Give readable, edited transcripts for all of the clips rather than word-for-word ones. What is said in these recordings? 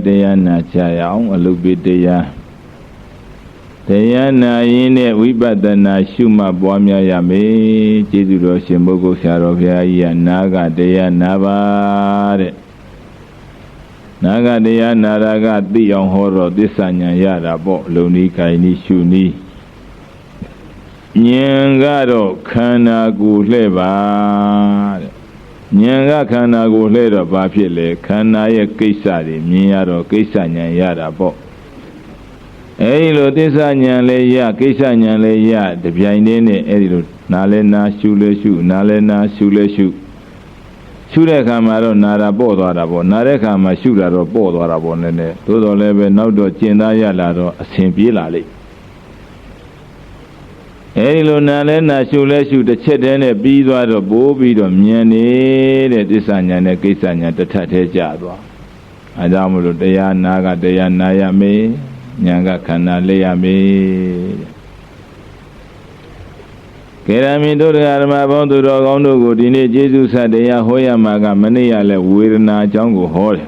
တရားနာကြရအောင်အလုပိတရားတရားနာရင်းနဲ့ဝိပဿနာရှုမှတ်ပွားများရမယ်ကျေးဇူးတော်ရှင်ပုဂ္ဂိုလ်ဆရာတော်ဘုရားကြီးကနာကတရားနာပါတဲ့နာကတရားနာတာကသိအောင်ဟောတော့သစ္စာဉာဏ်ရတာပေါ့လုံနီးကိုင်နီးရှုနီးဉာဏ်ကတော့ခန္ဓာကိုယ်လှဲ့ပါတဲ့ဉာဏ်ကခန္ဓာကိုယ်လှဲ့တော့ဘာဖြစ်လဲခန္ဓာရဲ့ကိစ္စတွေမြင်ရတော့ကိစ္စဉာဏ်ရတာပေါ့အဲဒီလိုသစ္စာဉာဏ်လေးရကိစ္စဉာဏ်လေးရတပြိုင်တည်းနဲ့အဲဒီလိုနာလဲနာရှုလဲရှုနာလဲနာရှုလဲရှုရှုတဲ့အခါမှာတော့နာတာပေါ့သွားတာပေါ့နာတဲ့အခါမှာရှုတာတော့ပေါ့သွားတာပေါ့နည်းနည်းသို့တော်လည်းပဲနောက်တော့ကျင်သားရလာတော့အဆင်ပြေလာလိမ့်အဲဒီလိုနာလဲနာရှုလဲရှုတစ်ချက်တည်းနဲ့ပြီးသွားတော့ပိုးပြီးတော့မြင်နေတဲ့သစ္စာဉာဏ်နဲ့ကိစ္စဉာဏ်တစ်ထပ်တည်းကျသွားအဲကြောင့်မလို့တရားနာကတရားနာရမယ်ဉာဏ်ကခန္ဓာလေးရမယ်ကေရမီတို့တရားဓမ္မပေါင်းသူတော်ကောင်းတို့ကိုဒီနေ့ကျေးဇူးဆက်တရားဟောရမှာကမနေ့ကလည်းဝေဒနာအကြောင်းကိုဟောတယ်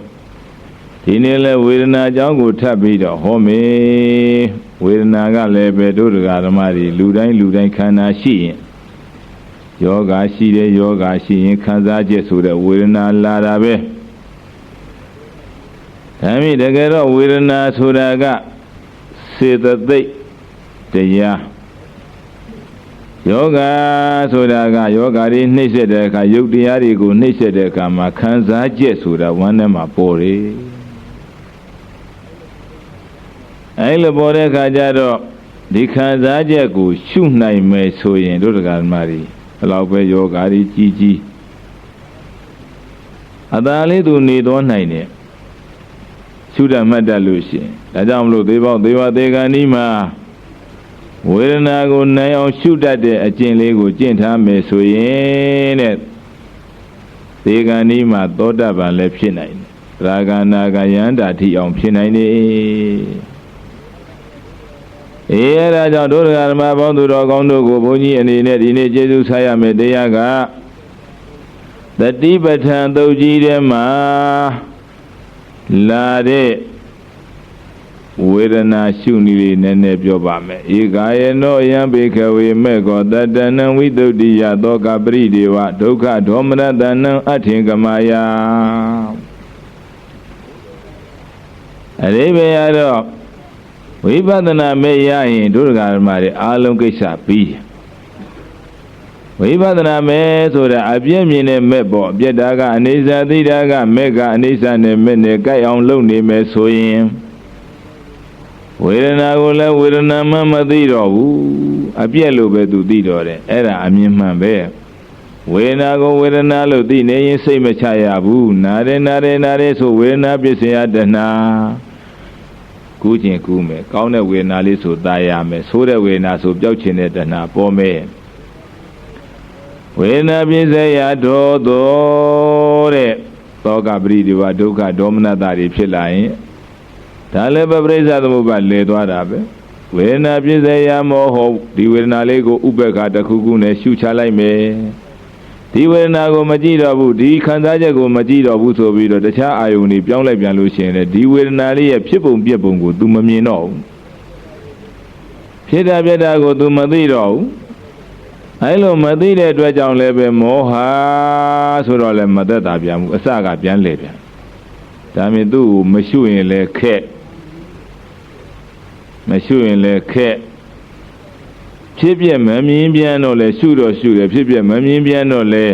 ဒီနေ့လည်းဝေဒနာအကြောင်းကိုထပ်ပြီးတော့ဟောမယ်ဝေဒနာကလည်းပဲတို့တရားဓမ္မတွေလူတိုင်းခန္ဓာရှိရင်ယောဂရှိတယ်ယောဂရှိရင်ခံစားချက်ဆိုတဲ့ဝေဒနာလာတာပဲဒါမြင့်တကယ်တော့ဝေဒနာဆိုတာကစေတသိက်တရားယောဂဆိုတာကယောဂတွေနှိမ့်ဆက်တဲ့အခါယုတ်တရားတွေကိုနှိမ့်ဆက်တဲ့အခါမှာခံစားချက်ဆိုတာဝမ်းထဲမှာပေါ်တယ်အဲလိုပေါ်တဲ့အခါကျတော့ဒီခံစားချက်ကိုရှုနိုင်မယ်ဆိုရင်တို့တရားဓမ္မတွေဘယ်လောက်ပဲယောဂတွေကြီးအသာလေးသူနေသွားနိုင်တယ်ရှုတတ်မှတ်တတ်လို့ရှိရင်ဒါကြောင့်မလို့သေဘောသေဝသေကံဤမှာဝေဒနာကိုနိုင်အောင်ရှုတတ်တဲ့အကျင့်လေးကိုကျင့်ထားမယ်ဆိုရင်တဲ့သေကံဤမှာသောတပန်လည်းဖြစ်နိုင်တယ်ရာဂနာကယန္တာထိအောင်ဖြစ်နိုင်တယ်အဲဒါကြောင့်တို့ဓမ္မပေါင်းသူတော်ကောင်းတို့ကိုဘုန်းကြီးအနေနဲ့ဒီနေ့ကျေးဇူးဆက်ရမယ်တရားကတတိပဋ္ဌာန်သုတ်ကြီးထဲမှာလာတဲ့ဝေဒနာရှုနည်းလေးနည်းနည်းပြောပါမယ်ဧကာယေနောယံဘေခဝေမေကောတတနံဝိသုဒ္ဓိယသောကပရိဒေဝဒုက္ခဒေါမနတနံအထင်ကမာယအရိဘေယတော့ဝိပဿနာမဲ့ရရင်ဒုက္ခဓမ္မတွေအားလုံးကိစ္စပြီးဝိပဿနာမဲ့ဆိုတာအပြည့်မြင်တဲ့မဲ့ပေါ့အပြည့်တာကအနိစ္စသိတာကမဲ့ကအနိစ္စနဲ့မဲ့နဲ့ကြိုက်အောင်လုပ်နေမယ်ဆိုရင်ဝေဒနာကိုလည်းဝေဒနာမှမသိတော့ဘူးအပြည့်လို့ပဲသူသိတော့တယ်အဲ့ဒါအမြင်မှန်ပဲဝေဒနာကိုဝေဒနာလို့သိနေရင်စိတ်မချရဘူးနာတယ်ဆိုဝေဒနာပစ္စယတဏှာကူးခြင်းကူးမယ်ကောင်းတဲ့ဝေဒနာလေးဆိုသာရမယ်ဆိုးတဲ့ဝေဒနာဆိုပျောက်ခြင်းတဲ့တဏှာပေါ်မယ်ဝေဒနာပစ္စယဒေါသောတဲ့သောကပရိဒီဝဒုက္ခဒေါမနတာတွေဖြစ်လာရင်ဒါလည်းပဲပြိဿသမုပ္ပါလဲသွားတာပဲဝေဒနာပစ္စယမောဟဒီဝေဒနာလေးကိုဥပ္ပခါတစ်ခုခုနဲ့ရှုချလိုက်မယ်ဒီဝေဒနာကိုမကြည့်တော့ဘူးဒီခံစားချက်ကိုမကြည့်တော့ဘူးဆိုပြီးတော့တခြားအာယုန်တွေပြောင်းလိုက်ပြန်လို့ရှိရင်လေဒီဝေဒနာလေးရဲ့ဖြစ်ပုံပြက်ပုံကို तू မမြင်တော့ဘူးဖြစ်တာပြက်တာကို तू မသိတော့ဘူးအဲလိုမသိတဲ့အတွက်ကြောင့်လည်းပဲမောဟဆိုတော့လည်းမသက်သာပြန်ဘူးအစကပြန်လေပြန်ဒါမြင်သူ့ကိုမရှုရင်လည်းခက်မရှုရင်လည်းခက်ဖြစ်ပြမမြင်ပြန်တော့လဲရှုတော့ရှုတယ်ဖြစ်ပြမမြင်ပြန်တော့လဲ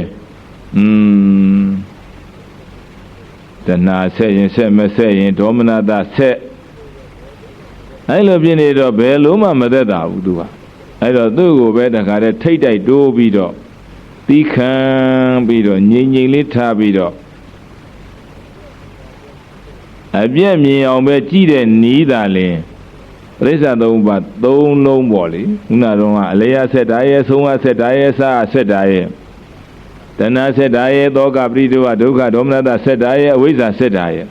တဏှာဆက်ရင်ဆက်မဆက်ရင်ဒေါမနတာဆက်အဲလိုဖြစ်နေတော့ဘယ်လုံးမှမသက်သာဘူးသူကအဲတော့သူ့ကိုပဲတခါတည်းထိတ်တိုက်တိုးပြီးတော့သီးခံပြီးတော့ငြိမ်ငြိမ်လေးထားပြီးတော့အပြည့်မြင်အောင်ပဲကြည့်တဲ့နီးတာလင်ပရိစ္ဆာသုံးပါသုံးလုံးပေါ့လေခုနတော့ကအလျာဆက်တာရဲ့ဆုံးဝဆက်တာရဲ့စာဆက်တာရဲ့တဏှာဆက်တာရဲ့သောကပရိဒေဝဒုက္ခဒေါမနတာဆက်တာရဲ့အဝိဇ္ဇာဆက်တာရဲ့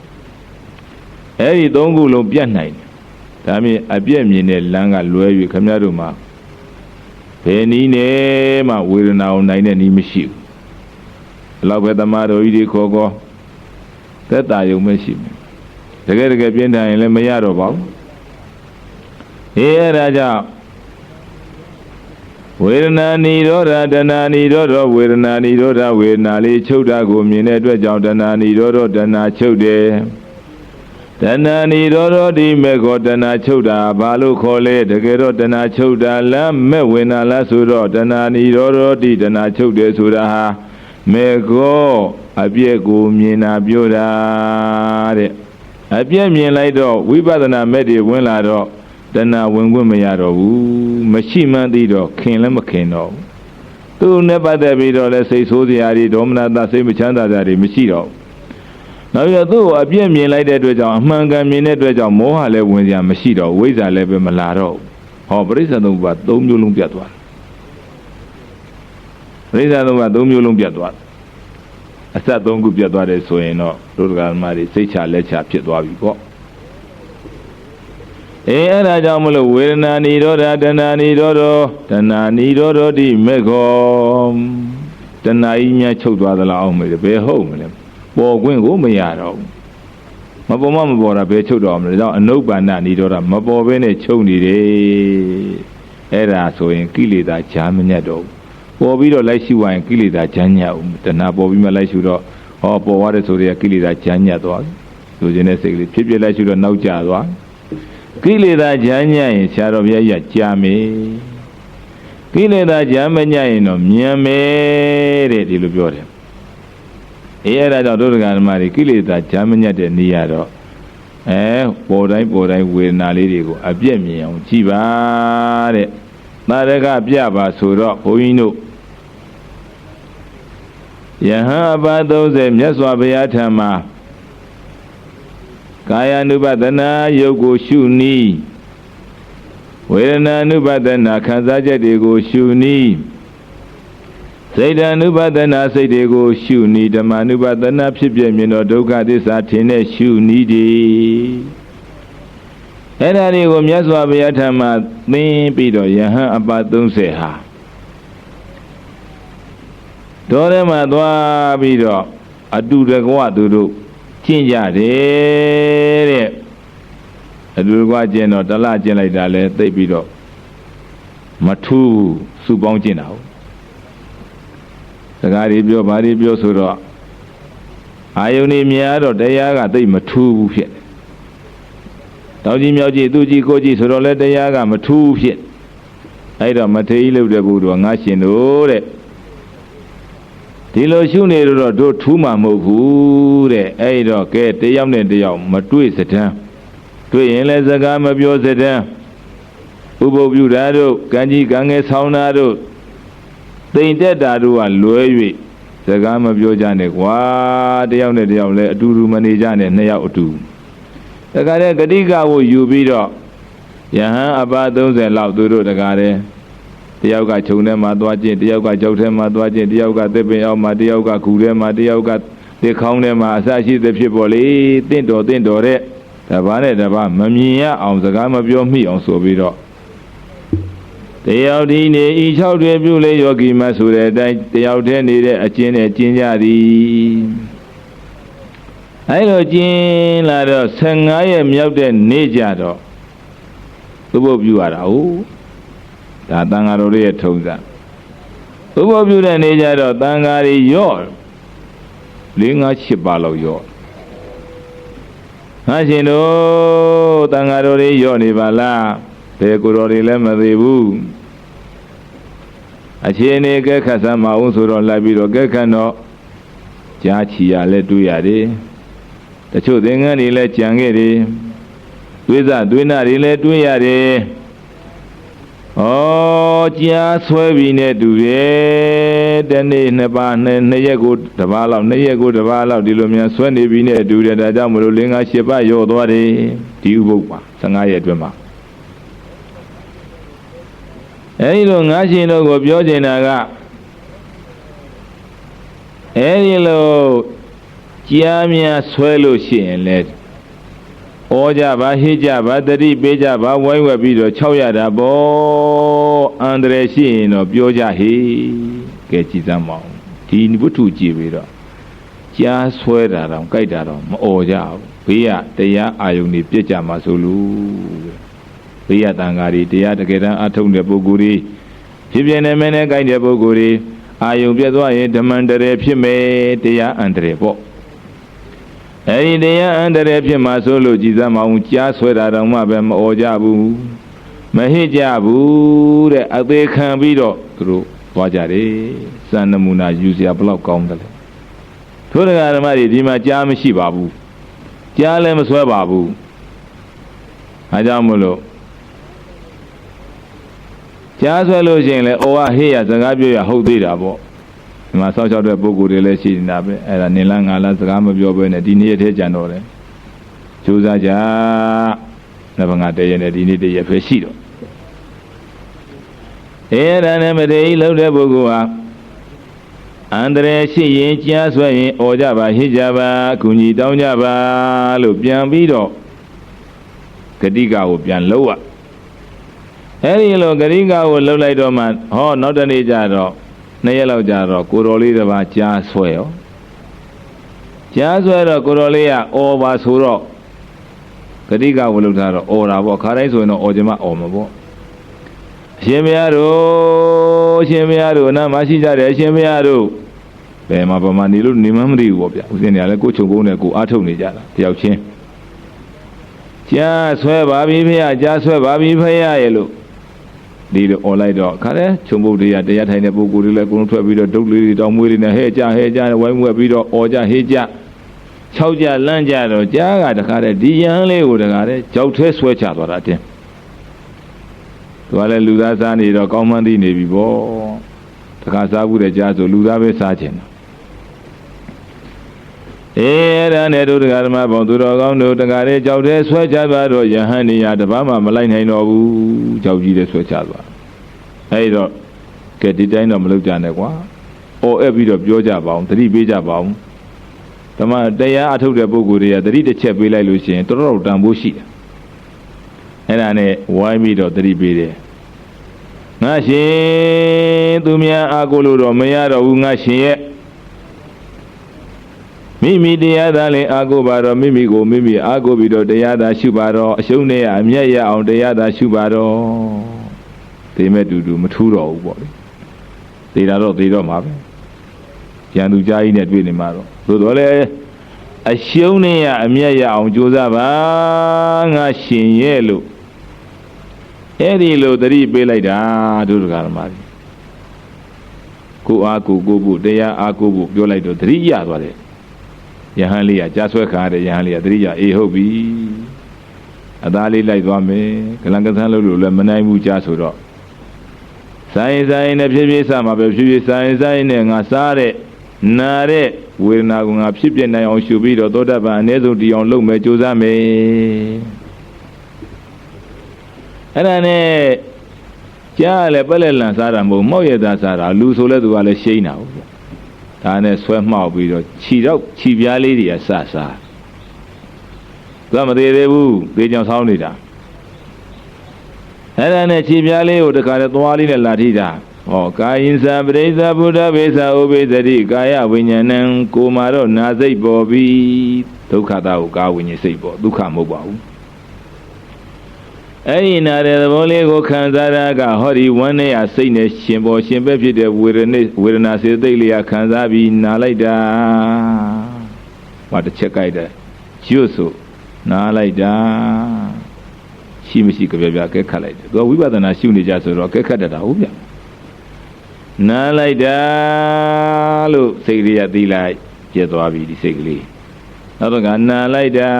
အဲဒီသုံးခုလုံးပြတ်နိုင်တယ်ဒါမြင်အပြည့်မြင်တဲ့လမ်းကလွဲ၍ခမည်းတော်မှာဘယ်နည်းနဲ့မှဝေဒနာကိုနိုင်တဲ့နည်းမရှိဘူးဘယ်လောက်ပဲသမားတော်ကြီးတွေခေါ်သက်တာယုံမရှိဘူး တကယ်တကယ်ပြင်းထန်ရင်လည်းမရတော့ပါဘူးအဲ့ဒါကြောင့်ဝေဒနာနိရောဓတဏှာနိရောဓဝေဒနာနိရောဓဝေဒနာလေးချုပ်တာကိုမြင်တဲ့အတွက်ကြောင့်တဏှာနိရောဓတဏှာချုပ်တယ်တဏှာနိရောဓဒီမေခောတဏှာချုပ်တာဘာလို့ခေါ်လဲတကယ်တော့တဏှာချုပ်တာလားမဲ့ဝင်တာလားဆိုတော့တဏှာနိရောဓဒီတဏှာချုပ်တယ်ဆိုတာဟာမေခောအပြည့်ကိုမြင်တာပြောတာတဲ့အပြည့်မြင်လိုက်တော့ဝိပဿနာမဲ့တွေဝင်လာတော့တဏှာဝင်ခွင့်မရတော့ဘူးမရှိမှန်းသိတော့ခင်လည်းမခင်တော့ဘူးသူနဲ့ပတ်သက်ပြီးတော့လဲစိတ်ဆိုးစရာတွေဒေါမနတာစိတ်မချမ်းသာစရာတွေမရှိတော့နောက်ပြီးတော့သူ့ကိုအပြည့်မြင်လိုက်တဲ့အတွက်ကြောင့်အမှန်ကန်မြင်တဲ့အတွက်ကြောင့်မောဟလည်းဝင်စရာမရှိတော့ဝိဇ္ဇာလည်းပဲမလာတော့ဟောပရိစ္ဆေသုံးပါး၃မျိုးလုံးပြတ်သွားပရိစ္ဆေသုံးပါး၃မျိုးလုံးပြတ်သွားအစ၃ခုပြတ်သွားတယ်ဆိုရင်တော့ဒုက္ခမတွေစိတ်ချလက်ချဖြစ်သွားပြီပေါ့အဲ့ဒါကြောင့်မလို့ဝေဒနာနိရောဓတဏှာနိရောဓတဏှာနိရောဓတိမေခောတဏှာကြီးများချုပ်သွားသလားအောင်မယ်ဘယ်ဟုတ်မလဲပေါ်ခွင့်ကိုမရတော့ဘူးမပေါ်မပေါ်တာဘယ်ချုပ်တော့မလဲဒါကြောင့်အနုပ္ပန္နနိရောဓမပေါ်ဘဲနဲ့ချုပ်နေတယ်အဲ့ဒါဆိုရင်ကိလေသာဈာမညတ်တော့ဘူးပေါ်ပြီးတော့လိုက်ရှုရင်ကိလေသာဈာညတ်အောင်တဏှာပေါ်ပြီးမှလိုက်ရှုတော့ဟောပေါ်သွားတယ်ဆိုတဲ့ကိလေသာဈာညတ်သွားဆိုခြင်းတဲ့စိတ်ကလေးဖြစ်ဖြစ်လိုက်ရှုတော့နောက်ကျသွားကိလေသာဈာညံ့ရင်ဆရာတော်ဘုရားကြီးကြာမယ်ကိလေသာဈာမညံ့ရင်တော့မြန်မယ်တဲ့ဒီလိုပြောတယ်အဲ့ဒါကြောင့်ဒုက္ခဓမ္မတွေကိလေသာဈာမညံ့တဲ့နေရာတော့ပေါ်တိုင်းဝေဒနာလေးတွေကိုအပြည့်မြင်အောင်ကြည့်ပါတဲ့သာရကပြပါဆိုတော့ဘုန်းကြီးတို့ယဟန်အပါ30မြတ်စွာဘုရားထံမှာကာယ ानु ပဒနာယုတ်ကိုရှုနည်းဝေဒနာ ानु ပဒနာခံစားချက်တွေကိုရှုနည်းစိတ် ानु ပဒနာစိတ်တွေကိုရှုနည်းဓမ္မ ानु ပဒနာဖြစ်ပြမြင်တော့ဒုက္ခသစ္စာထင်တဲ့ရှုနည်းဒီအဲ့ဒါတွေကိုမြတ်စွာဘုရားထံမှာသင်ပြီးတော့ယဟန်အပါ30ဟာတော်ထဲမှာသွားပြီးတော့အတူတကွသူတို့ကျင့်ကြတယ်တဲ့အတူတကွကျင့်တော့တလကျင့်လိုက်တာလဲသိပြီးတော့မထူးစုပေါင်းကျင့်တာဟုတ်စကားတွေပြောဘာတွေပြောဆိုတော့အာယုန်နေများတော့တရားကသိမထူးဘူးဖြစ်တောင်ကြီးမြောက်ကြီးသူကြီးကိုကြီးဆိုတော့လဲတရားကမထူးဖြစ်အဲ့တော့မထေရီလုပ်တဲ့ဘုရားငါရှင်တို့တဲ့ဒီလိုရှုနေတော့တို့ထူးမှာမဟုတ်ဘူးတဲ့အဲ့တော့ကဲတယောက်နဲ့တယောက်မတွေ့စတန်းတွေ့ရင်လည်းစကားမပြောစတန်းဥပုပ်ပြုတာတို့ကံကြီးကံငယ်ဆောင်းတာတို့တိမ်တက်တာတို့ကလွဲ၍စကားမပြောကြနဲ့ကွာတယောက်နဲ့တယောက်လည်းအတူတူမနေကြနဲ့နှစ်ယောက်အတူတခါတည်းဂတိကကိုယူပြီးတော့ယဟန်အပါ30လောက်သူတို့တခါတည်းတယောက်ကခြုံထဲမှာသွားကျင့်တယောက်ကကြောက်ထဲမှာသွားကျင့်တယောက်ကသစ်ပင်အောက်မှာတယောက်ကဂူထဲမှာတယောက်ကသစ်ခေါင်းထဲမှာအစရှိသဖြစ်ပေါ်လေတင့်တော်တဲ့တပါးနဲ့တပါးမမြင်ရအောင်စကားမပြောမိအောင်ဆိုပြီးတော့တယောက်ဒီနေဤ6တွင်ပြုလေယောဂီမဆိုတဲ့အတိုင်းတယောက်တည်းနေတဲ့အကျင့်နဲ့ကျင့်ကြသည်အဲလိုကျင့်လာတော့15ရက်မြောက်တဲ့နေ့ကြတော့သုဘုတ်ပြုရတာဟုတ်ဒါတန်ဃာတော်ရဲ့ထုံးစံသုဘုတ်ပြုတဲ့နေ့ကြတော့တန်ဃာတွေရော့4-5-8ပါလောက်ရော့ငါရှင်တို့တန်ဃာတော်တွေရော့နေပါလားဘယ်ကိုယ်တော်တွေလည်းမသိဘူးအခြေအနေကဲခတ်စမ်းမအောင်ဆိုတော့လိုက်ပြီးတော့ကဲခတ်တော့ကြားချီရလဲတွေ့ရတယ်တချို့သင်္ကန်းတွေလည်းကြံခဲ့တယ်သွေးစသွေးနာတွေလည်းတွေ့ရတယ်ဩကြားဆွဲပြီးနဲ့တူတယ်တနေ့နှစ်ပါးနှစ်ရက်ကိုတစ်ပါးလောက်နှစ်ရက်ကိုတစ်ပါးလောက်ဒီလိုများဆွဲနေပြီးနဲ့တူတယ်ဒါကြောင့်မလို့5-8ပါးရော့သွားတယ်ဒီဥပုပ်ပါ15ရက်အတွင်းမှာအဲဒီလိုငါရှင်တို့ကိုပြောချင်တာကအဲဒီလိုကြားများဆွဲလို့ရှိရင်လေဩကြပါဟိကြပါတတိပေးကြပါဝိုင်းဝက်ပြီးတော့6ရတာပေါ့အန္တရာယ်ရှိရင်တော့ပြောကြဟေကဲကြည်စမ်းမအောင်ဒီဝတ္ထုကြည့်ပြီးတော့ကြားဆွဲတာတော့ကြိုက်တာတော့မဩကြဘူး ဘေးရတရားအာယုန်တွေပြည့်ကြမှာဆိုလို့ဘေးရတန်ဃာတွေတရားတကယ်တမ်းအထုံးတဲ့ပုဂ္ဂိုလ်တွေဖြစ်ပြနေမယ်နဲ့ကြိုက်တဲ့ပုဂ္ဂိုလ်တွေအာယုန်ပြတ်သွားရင်ဓမ္မန္တရေဖြစ်မယ်တရားအန္တရာယ်ပေါ့အဲဒီတရားအန္တရာယ်ဖြစ်မှာဆိုလို့ကြည်စမ်းမအောင်ကြားဆွဲတာတော့မှပဲမအော်ကြဘူးမဟစ်ကြဘူးတဲ့အသေးခံပြီးတော့သူတို့သွားကြတယ်စံနမူနာယူစရာဘလောက်ကောင်းတယ်လဲထိုတရားဓမ္မတွေဒီမှာကြားမရှိပါဘူးကြားလည်းမဆွဲပါဘူးအဲကြောင့်မို့လို့ကြားဆွဲလို့ရှိရင်လည်းအော်ဟေးရစကားပြောရဟုတ်သေးတာပေါ့ဒီမှာဆောက်ရှောက်တဲ့ပုဂ္ဂိုလ်တွေလည်းရှိနေတာပဲအဲ့ဒါနင်လားငါလားစကားမပြောဘဲနဲ့ဒီနေ့ထဲကြံတော့တယ်ကြိုးစားကြနဘငါတည့်ရနဲ့ဒီနေ့တည့်ရပဲရှိတော့အဲ့ဒါနဲ့မတည်လို့တဲ့ပုဂ္ဂိုလ်ဟာအန္တရာယ်ရှိရင်ကြားဆွဲရင်အော်ကြပါဟစ်ကြပါအကူကြီးတောင်းကြပါလို့ပြန်ပြီးတော့ဂတိကကိုပြန်လှုပ်ရအဲ့ဒီလိုဂရိကကိုလှုပ်လိုက်တော့မှဟောနောက်တနေ့ကျတော့2ရက်လောက်ကြာတော့ကိုတော်လေးတစ်ပါးကြားဆွဲရောကြားဆွဲတော့ကိုတော်လေးကအော်ပါဆိုတော့ဂရိကကိုလှုပ်ထားတော့အော်တာပေါ့ခါတိုင်းဆိုရင်တော့အော်ကြမှာအော်မှာပေါ့အရှင်ဘုရားတို့အနာမရှိကြတယ်အရှင်ဘုရားတို့ဘယ်မှာဗမာနေလို့နေမှမသိဘူးပေါ့ဗျဦးဇင်းတွေကလည်းကိုချုံကုန်းနဲ့ကိုအားထုတ်နေကြတာတယောက်ချင်းကြားဆွဲပါပြီဖေရကြားဆွဲပါပြီဖေရရဲ့လို့ဒီလိုអော်လိုက်တော့ခါတဲ့ချုံပုတ်တွေကတရားထိုင်တဲ့ပုဂ္ဂိုလ်တွေလည်းအကုန်လုံးထွက်ပြီးတော့ဒုတ်လေးတွေတောင်းမွေးတွေနဲ့ဟဲ့ကြဝိုင်းမွေးပြီးတော့អော်ကြဟေးကြ6ကြလန့်ကြတော့ကြားကတခါတဲ့ဒီရန်လေးကိုတခါတဲ့ကြောက်ထဲဆွဲချသွားတာတင်သူကလည်းလူသားစားနေတော့ကောင်းမှန်းသိနေပြီပေါ့တခါစားဘူးတဲ့ကြားဆိုလူသားပဲစားချင်တာအဲ့ဒါနဲ့တို့တရားဓမ္မပေါင်းသူတော်ကောင်းတို့တရားတွေကြောက်တဲ့ဆွဲချသွားတော့ယဟန်နေရတပတ်မှမလိုက်နိုင်တော့ဘူးကြောက်ကြီးတဲ့ဆွဲချသွားအဲ့တော့ကဲဒီတိုင်းတော့မလုပ်ကြနဲ့ကွာအော်အပ်ပြီးတော့ပြောကြပါအောင်သတိပေးကြပါအောင်ဓမ္မတရားအထုတ်တဲ့ပုဂ္ဂိုလ်တွေကသတိတစ်ချက်ပေးလိုက်လို့ရှိရင်တော်တော်တန်ဖိုးရှိတယ်အဲ့ဒါနဲ့ဝိုင်းပြီးတော့သတိပေးတယ်ငါရှင်သူများအာကိုလို့တော့မရတော့ဘူးငါရှင်ရဲ့မိမိတရားသာလည်းအာကိုပါတော့မိမိကိုမိမိအာကိုပြီးတော့တရားသာရှုပါတော့အရှုံးနဲ့အမျက်ရအောင်တရားသာရှုပါတော့ဒီမဲ့တူတူမထူးတော့ဘူးပေါ့လေသေတာတော့သေတော့မှာပဲကျန်သူကြားကြီးနဲ့တွေ့နေမှာတော့သို့တော်လည်းအရှုံးနဲ့အမျက်ရအောင်ကြိုးစားပါငါရှင်ရဲ့လို့အဲ့ဒီလိုသတိပေးလိုက်တာတို့တရားဓမ္မကြီးကိုအားကိုဖို့တရားအားကိုဖို့ပြောလိုက်တော့သတိရသွားတယ်ယဟန်လေးကကြားဆွဲခါရတဲ့ယဟန်လေးကသတိရအေးဟုတ်ပြီအသားလေးလိုက်သွားမယ်ကလန်ကဆန်းလို့လည်းမနိုင်ဘူးကြားဆိုတော့ဆိုင်နဲ့ဖြည်းဖြည်းစမှာပဲဖြည်းဖြည်းဆိုင်နဲ့ငါစားတဲ့နာတဲ့ဝေဒနာကိုငါဖြစ်ပြနိုင်အောင်ရှုပြီးတော့သောတပန်အနည်းဆုံးဒီအောင်လုပ်မယ်ကြိုးစားမယ်အဲ့ဒါနဲ့ကြားလည်းပက်လက်လန်စားတာမဟုတ်မောက်ရသားစားတာလူဆိုလဲသူကလည်းရှိနေတာဟုတ်ဒါနဲ့ဆွဲမှောက်ပြီးတော့ခြိပြားလေးတွေကစစားသူကမသေးသေးဘူးသေချောင်ဆောင်းနေတာအဲ့ဒါနဲ့ခြိပြားလေးကိုတခါတည်းသွားလေးနဲ့လာထိတာဟောကာယင်္စာပရိစ္ဆဗုဒ္ဓဘေသဥပိသတိကာယဝိညာဏံကိုမာတော့နာစိတ်ပေါ်ပြီးဒုက္ခတာကိုကာဝိညာဉ်စိတ်ပေါ်ဒုက္ခမဟုတ်ပါဘူးအဲ့ဒီနာတဲ့သဘောလေးကိုခံစားရကဟောဒီဝမ်းနဲ့ရစိတ်နဲ့ရှင်ပေါ်ရှင်ပဲဖြစ်တဲ့ဝေဒနာစေသိလေးကခံစားပြီးနာလိုက်တာဘာတစ်ချက်ကြိုက်တယ်ကျွတ်ဆိုနာလိုက်တာရှိမရှိကြပြပြကဲခတ်လိုက်တယ်သူကဝိပဿနာရှုနေကြဆိုတော့ကဲခတ်တတ်တာဟုတ်ဗျနာလိုက်တာလို့စိတ်လေးကသိလိုက်ပြည့်သွားပြီဒီစိတ်ကလေးနောက်တော့ကနာလိုက်တာ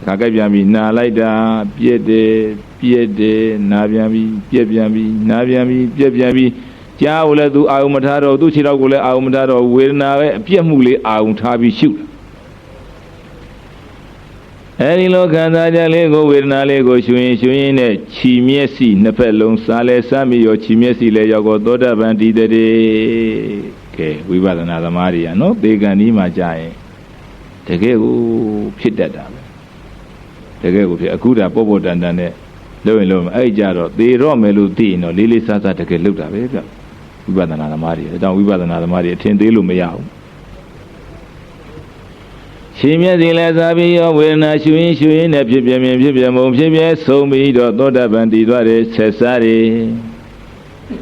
ခါကြိုက်ပြန်ပြီနာလိုက်တာပြည့်တယ်နာပြန်ပြီပြည့်ပြန်ပြီနာပြန်ပြီပြည့်ပြန်ပြီကြားကိုလည်းသူအာယုံမထားတော့သူ့ခြေထောက်ကိုလည်းအာယုံမထားတော့ဝေဒနာပဲအပြည့်မှုလေးအာယုံထားပြီးရှုအဲဒီလိုခံစားချက်လေးကိုဝေဒနာလေးကိုရှုရင်နဲ့ခြီမျက်စိနှစ်ဖက်လုံးစားလဲစားပြီးရောခြီမျက်စိလည်းရောက်တော့သောတပန်တည်တဲ့ကဲဝိပဿနာသမားတွေကနော်သေကံဒီမှာကြာရင်တကယ်ကိုဖြစ်တတ်တာပဲတကယ်ကိုဖြစ်အခုဒါပေါ့တန်တန်နဲ့လုပ်ရင်လုပ်အဲ့ကြတော့သေတော့မယ်လို့သိရင်တော့လေးလေးစားစားတကယ်လုပ်တာပဲဗျဝိပဿနာသမားတွေအဲကြောင့်ဝိပဿနာသမားတွေအထင်သေးလို့မရဘူးခြ ရှင်မြတ်စီလဲစားပြီးရောဝေဒနာရှုရင်နဲ့ဖြစ်ပြမြင်ဖြစ်ပြမုံဖြစ်ပြဆုံးပြီးတော့သောတာပန်တည်သွားတယ်ဆက်စားတယ်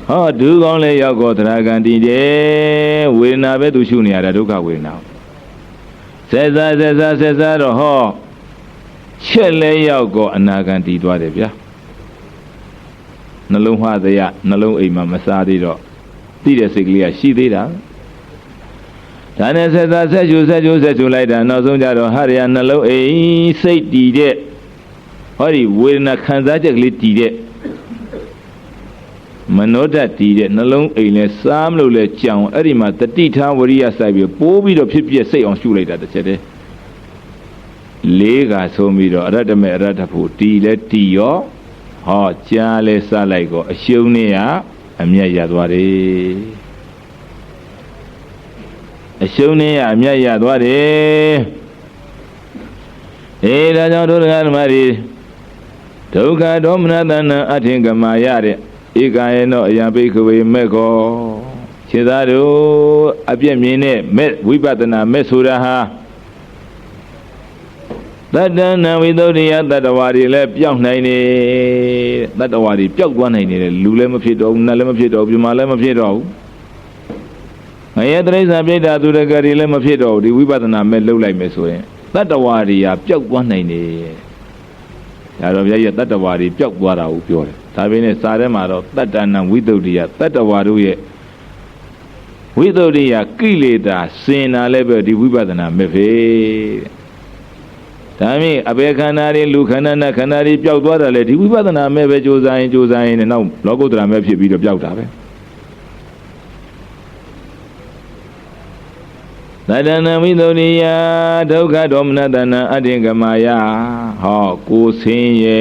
ဟောဒုကောင်းလဲရောက်တော့သရဂံတည်တယ်ဝေဒနာပဲသူရှုနေရတာဒုက္ခဝေဒနာဆက်စားတော့ဟောချက်လဲရောက်တော့အနာဂံတည်သွားတယ်ဗျာနှလုံးhóaသရနှလုံးအိမ်မှာမစားသေးတော့သိတဲ့စိတ်ကလေးကရှိသေးတာဒါနဲ့ဆက်ရှုလိုက်တာနောက်ဆုံးကြတော့ဟာရယနှလုံးအိမ်စိတ်တည်တဲ့ဟောဒီဝေဒနာခံစားချက်ကလေးတည်တဲ့မနောဓာတ်တည်တဲ့နှလုံးအိမ်လဲစားမလို့လဲကြောင်အဲ့ဒီမှာတတိထားဝရိယစိုက်ပြီးပိုးပြီးတော့ဖြစ်စိတ်အောင်ရှုလိုက်တာတစ်ချက်တည်းလေးကဆုံးပြီးတော့အရတ္တမေအရတ္တဖို့တည်လဲတည်ရောဟောကြားလဲစားလိုက်တော့အရှုံးနဲ့ကအမျက်ရသွားတယ်အရှုံးနဲ့အမျက်ရသွားတယ်ဒါကြောင့်ဒုက္ခဓမ္မတွေဒုက္ခဒေါမနတနာအထင်ကမာရတဲ့ဧကယေနောအယံဘိက္ခဝေမေခောခြေသားတို့အပြည့်မြင်တဲ့မဲ့ဝိပဿနာမဲ့ဆိုတာဟာတတ္တနာဝိသုဒ္ဓိယတတ္တဝါတွေလည်းပျောက်နိုင်နေတတ္တဝါတွေပျောက်သွားနိုင်နေတယ်လူလည်းမဖြစ်တော့ဘူးနတ်လည်းမဖြစ်တော့ဘူးပြမလည်းမဖြစ်တော့ဘူးငရဲတရိစ္ဆာန်ပြိတ္တာသူရကတွေလည်းမဖြစ်တော့ဘူးဒီဝိပဿနာမဲ့လှုပ်လိုက်မယ်ဆိုရင်တတ္တဝါတွေဟာပျောက်သွားနိုင်နေဒါတော့ဗျာကြီးတတ္တဝါတွေပျောက်သွားတာကိုပြောတယ်ဒါပေမဲ့စာထဲမှာတော့တတ္တနာဝိသုဒ္ဓိယတတ္တဝါတို့ရဲ့ဝိသုဒ္ဓိယကိလေသာစင်တာလည်းပဲဒီဝိပဿနာမဲ့ပဲဒါမြင်အဘေခန္ဓာတွေလူခန္ဓာနဲ့ခန္ဓာတွေပျောက်သွားတာလေဒီဝိပဿနာမဲ့ပဲကြိုးစားရင်နဲ့နောက်လောကုတ္တရာမဲ့ဖြစ်ပြီးတော့ပျောက်တာပဲတတနာဝိသုဒ္ဓိယဒုက္ခဒေါမနတနာအတ္တင်ကမာယဟောကိုယ်ဆင်းရဲ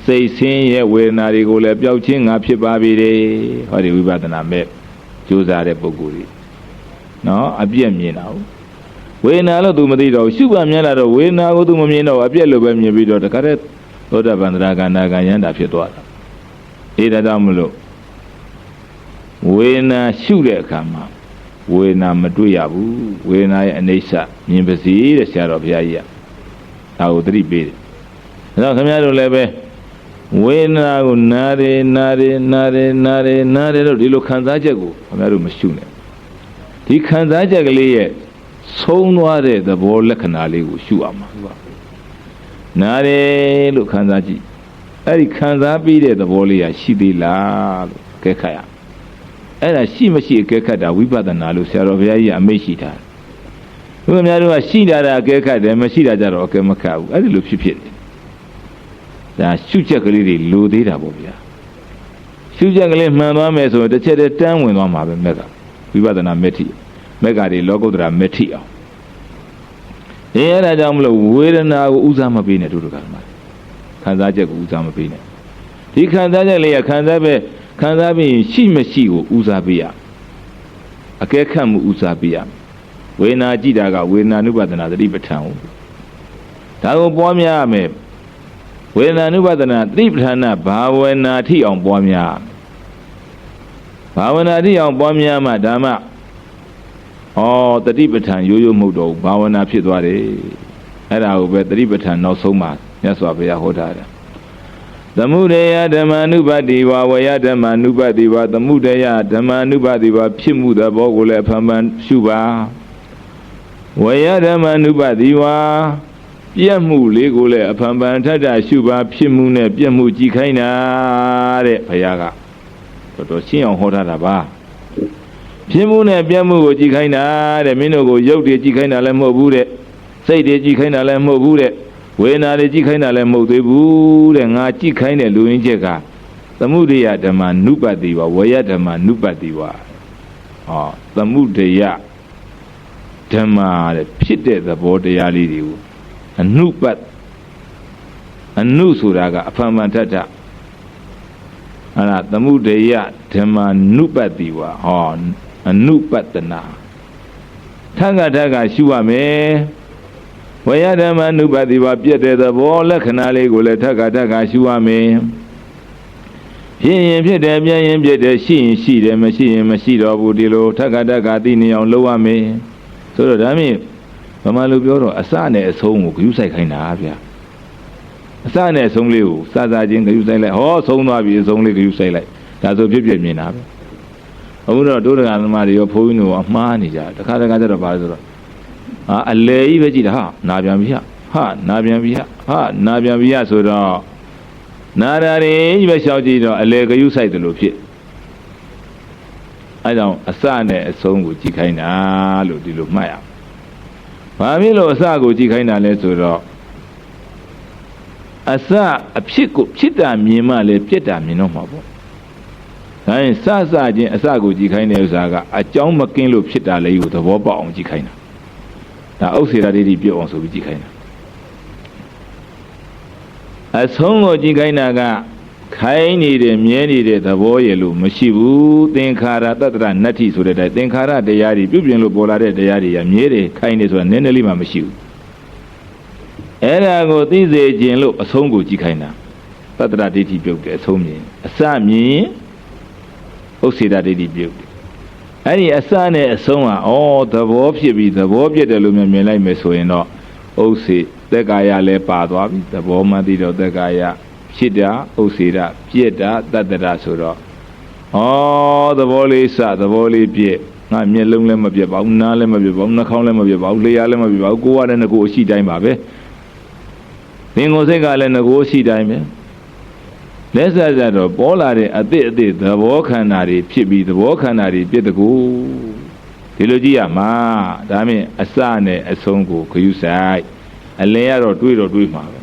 စိတ်ဆင်းရဲဝေဒနာတွေကိုလည်းပျောက်ခြင်းငါဖြစ်ပါပြီတဲ့ဟောဒီဝိပဿနာမဲ့ကြိုးစားတဲ့ပုဂ္ဂိုလ်တွေနော်အပြည့်မြင်တာဝေဒနာလို့ तू မသိတော့ရှုပါမြင်လာတော့ဝေဒနာကို तू မမြင်တော့အပြည့်လို့ပဲမြင်ပြီးတော့တခါတည်းသောတာပန်တရာဂန္ဓာကယန္တာဖြစ်သွားတာဒါကြောင့်မလို့ဝေဒနာရှုတဲ့အခါမှာဝေဒနာမတွေ့ရဘူးဝေဒနာရဲ့အနိစ္စမြင်ပါစေတဲ့ဆရာတော်ဘုရားကြီးကဒါကိုသတိပေးတယ်ဒါကြောင့်ခင်ဗျားတို့လည်းပဲဝေဒနာကိုနာတယ်လို့ဒီလိုခံစားချက်ကိုခင်ဗျားတို့မရှုနဲ့ဒီခံစားချက်ကလေးရဲ့ဆုံးသွားတဲ့သဘောလက္ခဏာလေးကိုရှုအောင်ပါနားတယ်လို့ခံစားကြည့်အဲ့ဒီခံစားပြီးတဲ့သဘောလေးကရှိသေးလားလို့ကဲခတ်ရအဲ့ဒါရှိမရှိအကဲခတ်တာဝိပဿနာလို့ဆရာတော်ဘုရားကြီးကအမိန့်ရှိတာဘုရားများတို့ကရှိတာအကဲခတ်တယ်မရှိတာကြတော့အကဲမခတ်ဘူးအဲ့ဒီလိုဖြစ်တယ်ဒါရှုချက်ကလေးတွေလိုသေးတာပေါ့ဗျာရှုချက်ကလေးမှန်သွားမယ်ဆိုရင်တစ်ချက်တည်းတန်းဝင်သွားမှာပဲမက်ကဝိပဿနာမေတ္တိမက်ကတွေလောကုတ္တရာမေတ္တိအောင်အဲ့ဒါကြောင့်မလို့ဝေဒနာကိုဥစားမပေးနဲ့တို့တို့ကမှခံစားချက်ကိုဥစားမပေးနဲ့ဒီခံစားချက်လေးကခံစားပြီးရှိမရှိကိုဥစားပေးရအကဲခတ်မှုဥစားပေးရဝေဒနာကြည့်တာကဝေဒနာနုပဒနာသတိပဋ္ဌာန်ကိုဒါကိုပွားများရမယ်ဝေဒနာနုပဒနာသတိပဋ္ဌာန်ဘာဝနာထိအောင်ပွားများဘာဝနာထိအောင်ပွားများမှဓမ္မတတိပဋ္ဌာန်ရိုးရိုးမဟုတ်တော့ဘူးဘာဝနာဖြစ်သွားတယ်အဲ့ဒါကိုပဲတတိပဋ္ဌာန်နောက်ဆုံးမှာမြတ်စွာဘုရားဟောထားတယ်သမုဒယဓမ္မာနုပတိဝဝယဓမ္မာနုပတိဝသမုဒယဓမ္မာနုပတိဝဖြစ်မှုသဘောကိုလည်းဖန်ဖန်ရှုပါဝယဓမ္မာနုပတိဝပြည့်မှုလေးကိုလည်းအဖန်ဖန်ထထရှုပါဖြစ်မှုနဲ့ပြည့်မှုကြည်ခိုင်းတာတဲ့ဘုရားကတော်ရှင်းအောင်ဟောထားတာပါဖြစ်မှုနဲ့ပြတ်မှုကိုကြည်ခိုင်းတာတဲ့မင်းတို့ကိုရုပ်တွေကြည်ခိုင်းတာလည်းမဟုတ်ဘူးတဲ့စိတ်တွေကြည်ခိုင်းတာလည်းမဟုတ်ဘူးတဲ့ဝေဒနာတွေကြည်ခိုင်းတာလည်းမဟုတ်သေးဘူးတဲ့ငါကြည်ခိုင်းတဲ့လူရင်းချက်ကသမုဒယဓမ္မနုပတိဝဝယဓမ္မနုပတိဝသမုဒယဓမ္မတဲ့ဖြစ်တဲ့သဘောတရားလေးတွေကိုအနုဆိုတာကအဖန်ဖန်ထထသမုဒယဓမ္မနုပတိဝအနုပတနာထက်ကရှုရမယ်ဝေယဓမ္မနုပတိဝပြည့်တဲ့သဘောလက္ခဏာလေးကိုလည်းထက်ကရှုရမယ်ဖြစ်ရင်ဖြစ်တယ်ပြရင်ပြတယ်ရှိရင်ရှိတယ်မရှိရင်မရှိတော့ဘူးဒီလိုထက်ကသိနေအောင်လုပ်ရမယ်ဆိုတော့ဒါမြင်မ မာလူပြောတော့အစနဲ့အဆုံးကိုဂရုစိုက်ခိုင်းတာဗျာအစနဲ့အဆုံးလေးကိုစစချင်းဂရုစိုက်လိုက်ဟောဆုံးသွားပြီအဆုံးလေးဂရုစိုက်လိုက်ဒါဆိုဖြစ်ဖြစ်မြင်တာပဲအခုတော့ဒုဒကာသမားတွေရောဘုန်းကြီးတို့အမှားနေကြတခါတခါကျတော့ပါဆိုတော့အလေကြီးပဲကြည့်တာဟာနာပြန်ပြီဟာနာပြန်ပြီဟာနာပြန်ပြီဆိုတော့နာရာတွေကြီးပဲရှောက်ကြည့်တော့အလေဂရုစိုက်တယ်လို့ဖြစ်အဲကြောင့်အစနဲ့အဆုံးကိုကြည့်ခိုင်းတာလို့ဒီလိုမှတ်ရဘာဖြစ်လို့အစကိုကြည့်ခိုင်းတာလဲဆိုတော့အစအဖြစ်ကိုဖြစ်တာမြင်မှလည်းပြက်တာမြင်တော့မှာပေါ့ဒါရင်စစချင်းအစကိုကြည့်ခိုင်းတဲ့ဥစ္စာကအကြောင်းမကင်းလို့ဖြစ်တာလေကိုသဘောပေါက်အောင်ကြည့်ခိုင်းတာဒါဥစ္စေရာဒိဋ္ဌိပြုတ်အောင်ဆိုပြီးကြည့်ခိုင်းတာအဆုံးကိုကြည့်ခိုင်းတာကခိုင်းနေတဲ့မြဲနေတဲ့သဘောရလို့မရှိဘူးသင်္ခါရတတ္တရနတ္ထိဆိုတဲ့တိုင်သင်္ခါရတရားတွေပြုပြင်လို့ပေါ်လာတဲ့တရားတွေကမြဲတယ်ခိုင်းနေဆိုတာနည်းနည်းလေးမှမရှိဘူးအဲ့ဒါကိုသိစေခြင်းလို့အဆုံးကိုကြည့်ခိုင်းတာတတ္တရဒိဋ္ဌိပြုတ်တယ်အဆုံးမြင်အစမြင်ဥစ္စေတဒိဋ္ဌိပြုတ်တယ်အဲ့ဒီအစနဲ့အဆုံးကသဘောဖြစ်ပြီးသဘောပြည့်တယ်လို့မြင်လိုက်မယ်ဆိုရင်တော့ဥစ္စေသက်ကာယလည်းပါသွားပြီသဘောမှသိတော့သက်ကာယဖြစ်တာဥစ္စေတပြည့်တာတတ္တရဆိုတော့သဘောလေးစသဘောလေးပြည့်ငါမျက်လုံးလည်းမပြတ်ပါဘူးနားလည်းမပြတ်ပါဘူးနှာခေါင်းလည်းမပြတ်ပါဘူးလျှာလည်းမပြတ်ပါဘူးကိုယ်ကလည်းငကိုအရှိတိုင်းပါပဲသင်္ကိုယ်စိတ်ကလည်းငကိုအရှိတိုင်းပဲလက်ဆက်ကြတော့ပေါ်လာတဲ့အသည့်သဘောခန္ဓာတွေဖြစ်ပြီးသဘောခန္ဓာတွေပြည့်တကူဒီလိုကြည့်ရမှာဒါမြင်အစနဲ့အဆုံးကိုဂရုစိုက်အလယ်ကတော့တွေးတော့တွေးမှာပဲ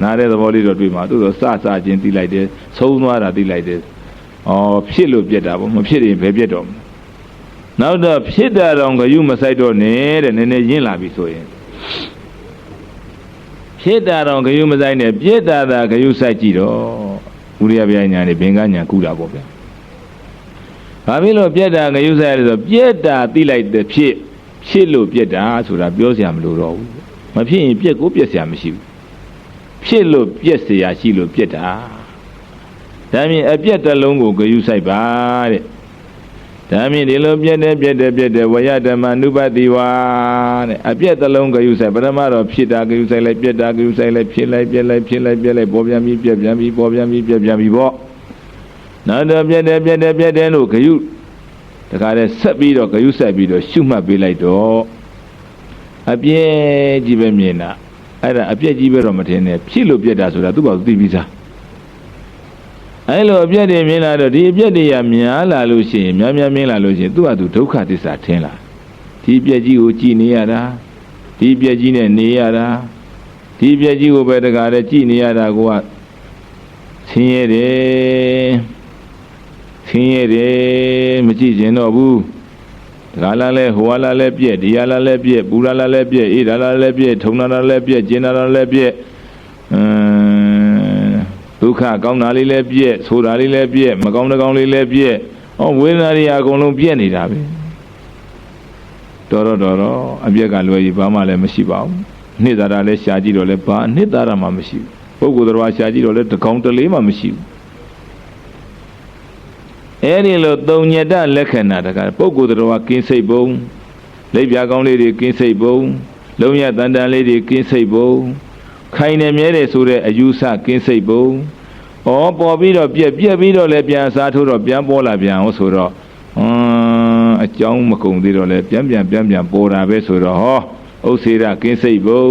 နားတဲ့သဘောလေးတော့တွေးမှာသူတော့စချင်းသိလိုက်တယ်ဆုံးသွားတာသိလိုက်တယ်ဖြစ်လို့ပြက်တာပေါ့မဖြစ်ရင်ဘယ်ပြက်တော့မလဲနောက်တော့ဖြစ်တာတော့ဂရုမစိုက်တော့နဲ့တဲ့နည်းနည်းရင့်လာပြီဆိုရင်ဖြစ်တာတော့ဂယုမဆိုင်နဲ့ပြည့်တာသာဂယုစိုက်ကြည့်တော့ဥရိယပြညာနဲ့ဘင်္ဂညာကုတာပေါ့ဗျာဘာဖြစ်လို့ပြည့်တာဂယုစိုက်ရလဲဆိုပြည့်တာသိလိုက်တဲ့ဖြစ်လို့ပြည့်တာဆိုတာပြောစရာမလိုတော့ဘူးမဖြစ်ရင်ပြည့်ကိုပြည့်စရာမရှိဘူးဖြစ်လို့ပြည့်စရာရှိလို့ပြည့်တာဒါမြင်အပြည့်တစ်လုံးကိုဂယုစိုက်ပါတဲ့ဒါမြင်ဒီလိုပြည့်တယ်ဝယဓမ္မနုပတိဝါတဲ့အပြည့်တစ်လုံးဂယုစိုက်ပထမတော့ဖြစ်တာဂယုစိုက်လိုက်ပြည့်တာဂယုစိုက်လိုက်ဖြစ်လိုက်ပြည့်လိုက်ပေါ်ပြန်ပြီးပြည့်ပြန်ပြီးပေါ်ပြန်ပြီးပြည့်ပြန်ပြီးပေါ့နောက်တော့ပြည့်တယ်လို့ဂယုတခါတည်းဆက်ပြီးတော့ဂယုစိုက်ပြီးတော့ရှုမှတ်ပေးလိုက်တော့အပြည့်ကြီးပဲမြင်တာအဲ့ဒါအပြည့်ကြီးပဲတော့မထင်နဲ့ဖြစ်လို့ပြည့်တာဆိုတာသူ့ဘာသူသိပြီးသားအဲ့လိုအပြည့်တွေမြင်လာတော့ဒီအပြည့်တွေကများလာလို့ရှိရင်များမြင်လာလို့ရှိရင်သူ့ဟာသူဒုက္ခသစ္စာထင်လာဒီအပြည့်ကြီးကိုကြည်နေရတာဒီအပြည့်ကြီးနဲ့နေရတာဒီအပြည့်ကြီးကိုပဲတကားတည်းကြည်နေရတာကိုကဆင်းရဲတယ်မကြည့်ကျင်တော့ဘူးတကားလားလဲဟိုလားလဲပြည့်ဒီလားလဲပြည့်ပူလားလဲပြည့်အေးလားလဲပြည့်ထုံလားလဲပြည့်ကျင်လားလဲပြည့်ဒုက္ခကောင်းတာလေးလည်းပြည့်ဆိုတာလေးလည်းပြည့်မကောင်းတဲ့ကောင်းလေးလည်းပြည့်ဝေဒနာတွေအကုန်လုံးပြည့်နေတာပဲတော်အပြည့်ကလွယ်ကြီးဘာမှလည်းမရှိပါဘူးနှစ်သာရလည်းရှားကြည့်တော့လည်းဘာနှစ်သာရမှမရှိဘူးပုဂ္ဂိုလ်တော်ရှားကြည့်တော့လည်းတကောင်တလေးမှမရှိဘူးအဲ့ဒီလိုသုံးညတလက္ခဏာတကပုဂ္ဂိုလ်တော်ကင်းစိတ်ပုံလက်ပြကောင်းလေးတွေကင်းစိတ်ပုံလုံးရတန်တန်လေးတွေကင်းစိတ်ပုံခိုင်နေမြဲတယ်ဆိုတဲ့အယူဆကင်းစိတ်ပုံပေါ်ပြီးတော့ပြက်ပြီးတော့လည်းပြန်စားထိုးတော့ပြန်ပေါ်လာပြန်အောင်ဆိုတော့အကြောင်းမကုန်သေးတော့လည်းပြန်ပေါ်တာပဲဆိုတော့ဥစ္စေရကင်းစိတ်ပုံ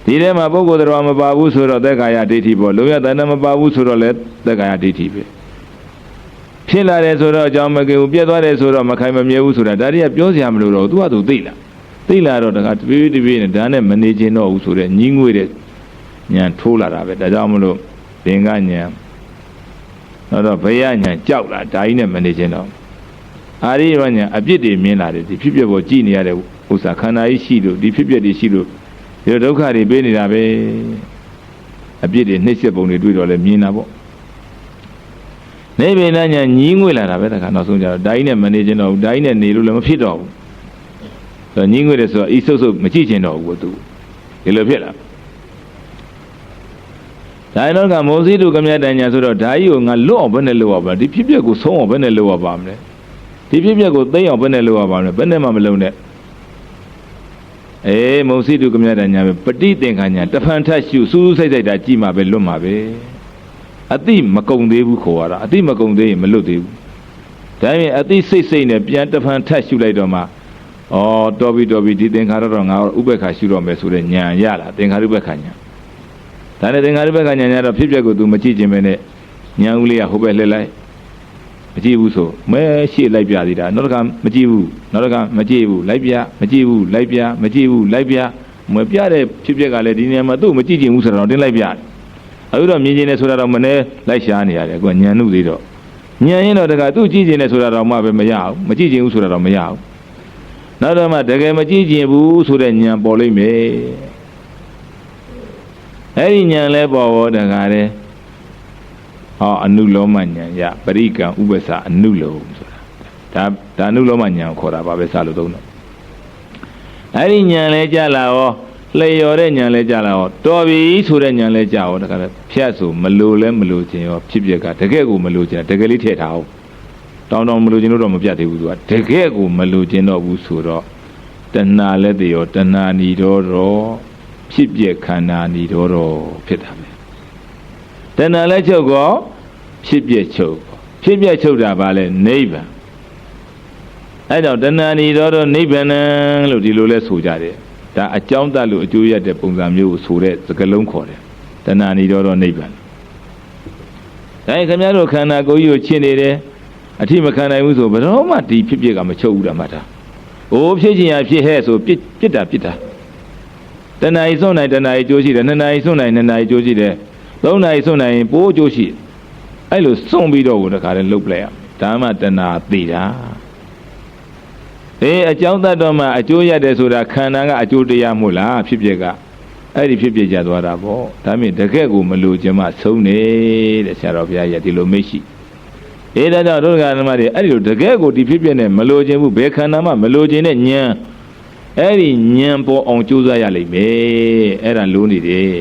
ဒီထဲမှာပုဂ္ဂိုလ်တော်မပါဘူးဆိုတော့သက်ကာယဒိဋ္ဌိပေါ့လုံးရတဏ္ဍမပါဘူးဆိုတော့လည်းသက်ကာယဒိဋ္ဌိပဲဖြစ်လာတယ်ဆိုတော့အကြောင်းမကင်ဘူးပြက်သွားတယ်ဆိုတော့မခိုင်မမြဲဘူးဆိုတာဒါတွေကပြောစရာမလိုတော့သူကသူသိလာတော့တခါတပြေးနဲ့ဒါနဲ့မနေချင်တော့ဘူးဆိုတဲ့ညီးငွေတဲ့ညာထိုးလာတာပဲဒါကြောင့်မလို့ဘင်္ဂညာတော့ဘယညာကြောက်လာဒါကြီးနဲ့မနေခြင်းတော့အာရိယညာအပြစ်တွေမြင်လာတယ်ဒီဖြစ်ပျက်ပေါ်ကြည်နေရတဲ့ဥစ္စာခန္ဓာကြီးရှိလို့ဒီဖြစ်ပျက်တွေရှိလို့ဒီဒုက္ခတွေပေးနေတာပဲအပြစ်တွေနှိမ့်ဆက်ပုံတွေတွေ့တော့လဲမြင်တာပေါ့နေဗေဒညာညီးငွေလာတာပဲတခါနောက်ဆုံးကြတော့ဒါကြီးနဲ့မနေခြင်းတော့ဘူးဒါကြီးနဲ့နေလို့လည်းမဖြစ်တော့ဘူးဆိုတော့ညီးငွေတယ်ဆိုတော့ဤဆုပ်ဆုပ်မကြည့်ခြင်းတော့ဘူးသူဒီလိုဖြစ်လာဒါတော့ကမောဇိတုကမြတ်တညာဆိုတော့ဓာကြီးကိုငါလွတ်အောင်ဘယ်နဲ့လွတ်အောင်ပါဒီဖြစ်ပျက်ကိုဆုံးအောင်ဘယ်နဲ့လွတ်အောင်ပါမလဲဒီဖြစ်ပျက်ကိုသိအောင်ဘယ်နဲ့လွတ်အောင်ပါမလဲဘယ်နဲ့မှမလုံးနဲ့ မုံစီတုကမြတ်တညာပဲပဋိသင်္ခါညာတဖန်ထက်ရှုစူးစူးဆိုင်ဆိုင်တာကြည့်မှာပဲလွတ်မှာပဲအတိမကုံသေးဘူးခေါ်ရတာအတိမကုံသေးရင်မလွတ်သေးဘူးဒါပေမဲ့အတိစိတ်စိတ်နဲ့ပြန်တဖန်ထက်ရှုလိုက်တော့မှတော်ပြီဒီသင်္ခါရတော့ငါဥပ္ပခါရှုတော့မယ်ဆိုတဲ့ညာရလာသင်္ခါရုပ္ပခါညာဒါနဲ့သင်္ခါရုပ္ပခါညာတော့ဖြစ်ပျက်ကို तू မကြည့်ခြင်းပဲနဲ့ညာဦးလေးကဟိုဘက်လှည့်လိုက်မကြည့်ဘူးဆိုမဲရှေ့လိုက်ပြသေးတာနောက်တစ်ခါမကြည့်ဘူးနောက်တစ်ခါမကြည့်ဘူးလိုက်ပြမကြည့်ဘူးလိုက်ပြမကြည့်ဘူးလိုက်ပြမပြတဲ့ဖြစ်ပျက်ကလည်းဒီနေရာမှာသူ့မကြည့်ခြင်းဘူးဆိုတော့တင်းလိုက်ပြတယ်အခုတော့မြင်ခြင်းနဲ့ဆိုတာတော့မနဲ့လိုက်ရှားနေရတယ်ကွညာနှုတ်သေးတော့ညာရင်တော့တခါသူ့ကြည့်ခြင်းနဲ့ဆိုတာတော့မှပဲမရဘူးမကြည့်ခြင်းဘူးဆိုတာတော့မရဘူးနောက်တော့မှတကယ်မကြည့်ခြင်းဘူးဆိုတဲ့ညာပေါ်လိမ့်မယ်အဲ့ဒီညာလဲပေါ်တော့တခါတဲ့အနုလောမညာယပရိကံဥပ္ပစ္စအနုလောဆိုတာဒါအနုလောမညာကိုခေါ်တာပါပဲစလို့သုံးတော့အဲ့ဒီညာလဲကြလာရောလျော်တဲ့ညာလဲကြလာရောတော်ပြီဆိုတဲ့ညာလဲကြရောတခါဖြတ်ဆိုမလိုလဲမလိုခြင်းရောဖြစ်ပျက်ကတကယ်ကိုမလိုခြင်းတကယ်လေးထည့်ထားအောင်တောင်းမလိုခြင်းလို့တော့မပြတ်သေးဘူးသူကတကယ်ကိုမလိုခြင်းတော့ဘူးဆိုတော့တဏှာလဲတရောတဏှာဏီတော့ဖြစ်ပျက်ခန္ဓာဏီတော့ဖြစ်တာပဲတဏှာလဲချုပ်ကောဖြစ်ပျက်ချုပ်ဖြစ်ပျက်ချုပ်တာပါလဲနိဗ္ဗာန်အဲကြောင့်တဏှာဏီတော့နိဗ္ဗာန်လို့ဒီလိုလဲဆိုကြတယ်ဒါအကြောင်းတတ်လို့အကျိုးရတဲ့ပုံစံမျိုးကိုဆိုတဲ့စကားလုံးခေါ်တယ်တဏှာဏီတော့နိဗ္ဗာန်ဒါခင်ဗျားတို့ခန္ဓာကိုယ်ကြီးကိုရှင်းနေတယ်အထိမခံနိုင်ဘူးဆိုဘယ်တော့မှဒီဖြစ်ပျက်ကမချုပ်ဘူးတာမှတ်တာဖြစ်ခြင်းရဖြစ်ဟဲ့ဆိုပြစ်တာတဏှာကြီးစွန့်နိုင်တဏှာကြီးကျိုးရှိတယ်နှစ်နာရီစွန့်နိုင်နှစ်နာရီကျိုးရှိတယ်သုံးနာရီစွန့်နိုင်ရင်ပိုးကျိုးရှိအဲ့လိုစွန့်ပြီးတော့ကိုတခါတည်းလှုပ်လိုက်ရဒါမှတဏှာသိတာအကြောင်းတတ်တော့မှအကျိုးရတယ်ဆိုတာခန္ဓာကအကျိုးတရားမို့လားဖြစ်ပျက်ကအဲ့ဒီဖြစ်ပျက်ကြသွားတာပေါ့ဒါမြင်တကယ့်ကိုမလို့ခြင်းမဆုံးနေတဲ့ဆရာတော်ဘုရားကြီးဒီလိုမရှိဒါကြောင့်ဒုက္ခဓမ္မတွေအဲ့ဒီလိုတကယ့်ကိုဒီဖြစ်ပျက်နဲ့မလို့ခြင်းဘူးဘယ်ခန္ဓာမှမလို့ခြင်းနဲ့ဉာဏ်အဲ့ဒီဉာဏ်ပေါ်အောင်ကြိုးစားရလိမ့်မယ်အဲ့ဒါလိုနေတယ်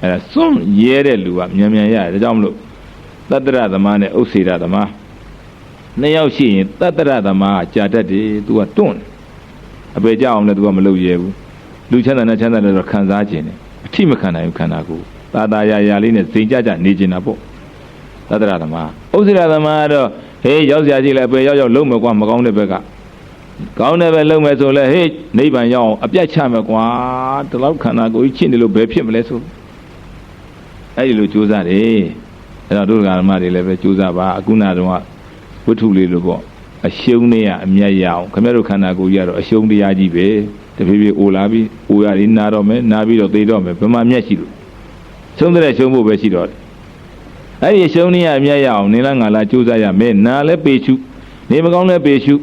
အဲ့ဒါစွန့်ရဲတဲ့လူကမြန်ရတယ်ဒါကြောင့်မလို့သတ္တရသမားနဲ့ဥစ္စေရသမားနှစ်ယောက်ရှိရင်သတ္တရသမားကြာတတ်တယ်သူကတွန့်အပေကြအောင်လည်းသူကမလုပ်ရဲဘူးလူချမ်းသာနဲ့ချမ်းသာတယ်တော့ခံစားခြင်းတယ်အထိမခံနိုင်ဘူးခန္ဓာကိုယ်သာယာလေးနဲ့စိတ်ကြနေကျင်တာပေါ့သတ္တရသမားဥစ္စေရသမားကတော့ရောက်စရာရှိလဲအပေရောက်လုံးမယ်ကွာမကောင်းတဲ့ဘက်ကကောင်းတဲ့ဘက်လုံးမယ်ဆိုလဲနိဗ္ဗာန်ရောက်အောင်အပြတ်ချမယ်ကွာဒီလောက်ခန္ဓာကိုယ်ကြီးချင့်တယ်လို့ဘယ်ဖြစ်မလဲဆိုအဲ့ဒီလိုကြိုးစားတယ်အဲ့တော့ဒုက္ခဓမ္မတွေလည်းပဲကြိုးစားပါအခုနတော့ဝိထုလေးလိုပေါ့အရှုံးနဲ့အမြတ်ရအောင်ခင်ဗျားတို့ခန္ဓာကိုယ်ကြီးကတော့အရှုံးတရားကြီးပဲတဖြည်းဖြည်းအိုလာပြီးအိုရည်နာတော့မယ်နာပြီးတော့သိတော့မယ်ဘယ်မှာမြတ်ရှိလို့ဆုံးတဲ့ရှုံးဖို့ပဲရှိတော့တယ်အဲ့ဒီရှုံးနေရအမြတ်ရအောင်နေလားငါလားကြိုးစားရမယ်နာလည်းပေရှုနေမကောင်းလည်းပေရှု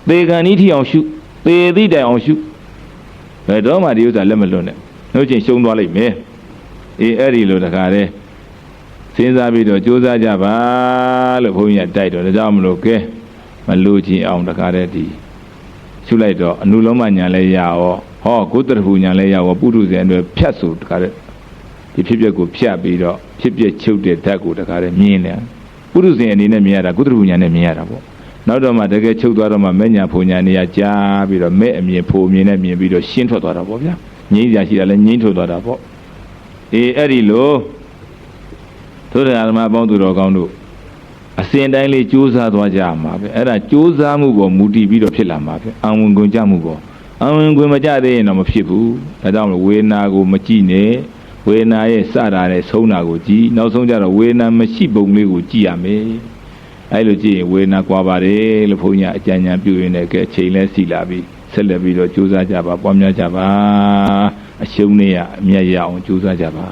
သေကံဤထီအောင်ရှုသေသည့်တိုင်အောင်ရှုဘယ်တော့မှဒီဥစ္စာလက်မလွတ်နဲ့နှုတ်ချင်းရှုံးသွားလိမ့်မယ်အဲ့ဒီလိုတခါတည်းစဉ်းစားပြီးတော့ကြိုးစားကြပါလို့ဘုန်းကြီးကတိုက်တော့ဒါကြောင့်မလို့ကဲမလို့ချင်းအောင်တခါတည်းဒီရှုလိုက်တော့အနုလောမညာလဲရရောကိုယ်တရဖူညာလဲရရောပုထုဇဉ်တွေဖြတ်ဆိုတခါတည်းဒီဖြစ်ပျက်ကိုဖြတ်ပြီးတော့ဖြစ်ပျက်ချုပ်တဲ့ဓာတ်ကိုတခါတည်းမြင်တယ်ပုထုဇဉ်အနေနဲ့မြင်ရတာကိုယ်တရဖူညာနဲ့မြင်ရတာပေါ့နောက်တော့မှတကယ်ချုပ်သွားတော့မှမဲ့ညာဖူညာနေရကြားပြီးတော့မဲ့အမြင်ဖူအမြင်နဲ့မြင်ပြီးတော့ရှင်းထွက်သွားတာပေါ့ဗျာငြိမ်းရာရှိတာလဲငြိမ်းထွက်သွားတာပေါ့အဲ့ဒီလိုသုဒ္ဓဓမ္မပေါင်းသူတော်ကောင်းတို့အစဉ်တိုင်းလေးကြိုးစားသွားကြမှာပဲအဲ့ဒါကြိုးစားမှုပေါ်မူတည်ပြီးတော့ဖြစ်လာမှာပဲအဝင်ခွင်ကြမှုပေါ်အဝင်ခွင်မကြသေးရင်တော့မဖြစ်ဘူးဒါကြောင့်ဝေဒနာကိုမကြည့်နဲ့ဝေဒနာရဲ့စတာနဲ့ဆုံးတာကိုကြည့်နောက်ဆုံးကြတော့ဝေဒနာမရှိပုံလေးကိုကြည့်ရမယ်အဲ့လိုကြည့်ရင်ဝေဒနာကွာပါတယ်လို့ဘုန်းကြီးအကြံဉာဏ်ပြုရင်းနဲ့ကဲအချိန်လဲစီလာပြီးဆက်လက်ပြီးတော့ကြိုးစားကြပါပွားများကြပါအရှုံးနဲ့အမြတ်ရအောင်ကြိုးစားကြပါ